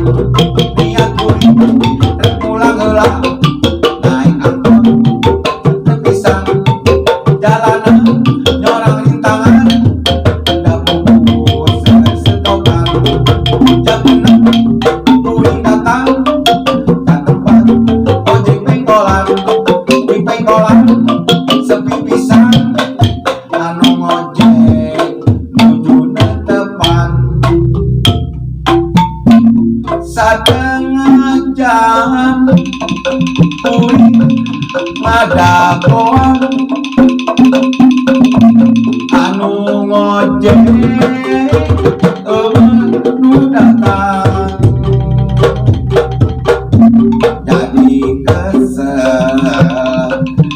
niat kuring rek mulang heula naik angkot tepisan jalanan nyorang rintangan da bungkus setokan jam 6 kuring datang ka tempat ojek pengkolan di pengkolan sepi pisan anu ngojek nuju netepan satengah jam kuring ngadagoan anu ngojek nu datang jadi kesel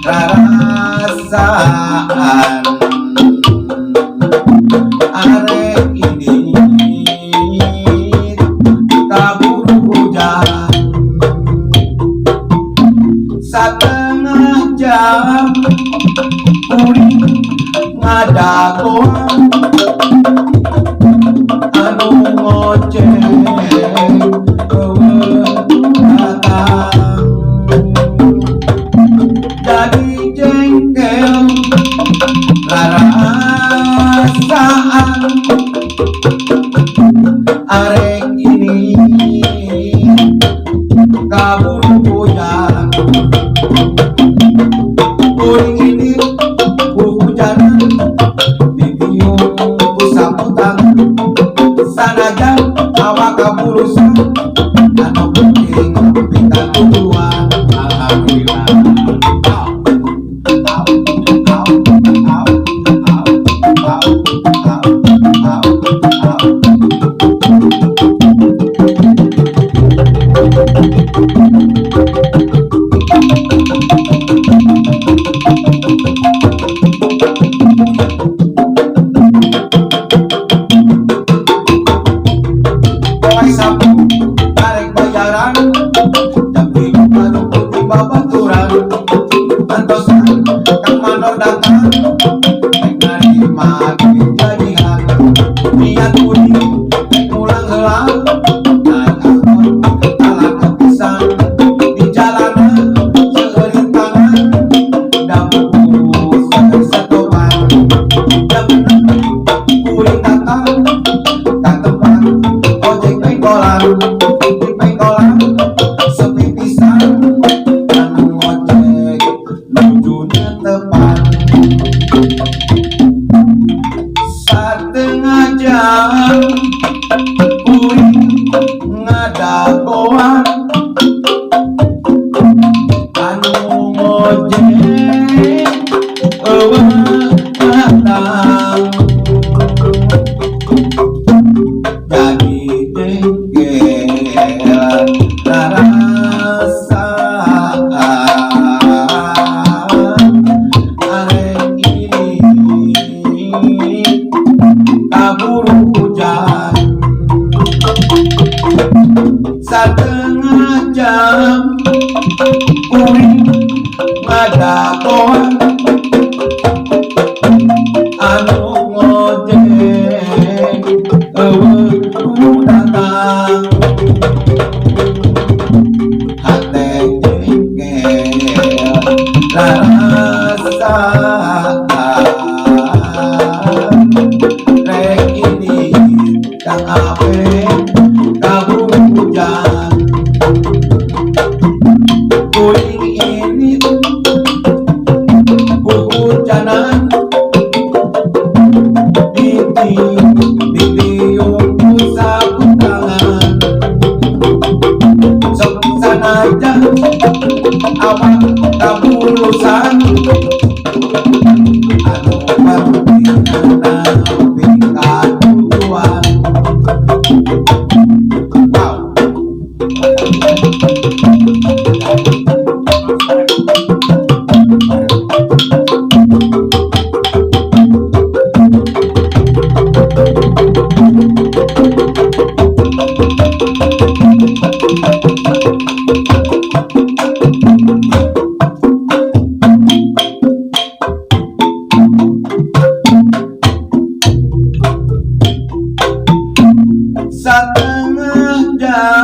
rarasaan arek ini kaburu hujan satengah jam kuring ngadagoan anu ngojek datang jadi jengkel rarasaan arek ini kaburu hujan kuring ini hujanan ditiup ku sambutan sanajan awak kaburusan anu penting minta tujuan alhamdulillah. Poe Sabtu tarik bayaran jam 5 baru putih babaturan antosan kang mandor datang rek narima duit jadian niat kuring rek mulang heula naik angkot kalah kepisan di jalanan seueureun tangan da bungkus setopan jam 6 kuring datang ka tempat ojek pengkolan di pengkolan sepi pisan anu ngojek nuju netepan satengah jam kuring ngadagoan anu ngojek datang jadi jengkel rarasaan arek ini kaburu hujan satengah jam kuring ngadagoan anu ngojek datang hate jengkel rarasaan rek ini kang ape kaburu hujan kuring ini hujanan ditiup ku sapu tangan sok sanajan awak kabulusan anu penting nepi ka tujuan. Wow.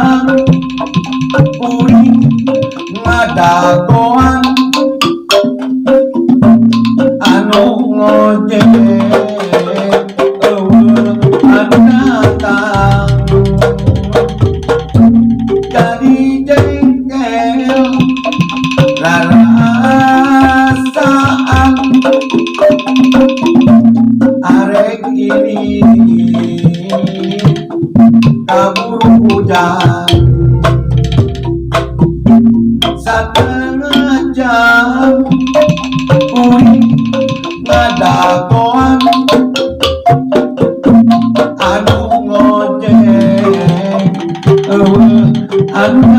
jam kuring ngadagoan anu ngojek anu datang jadi jengkel rarasaan arek ini kaburu hujan setengah jam kuring ngadagoan anu ngojek anu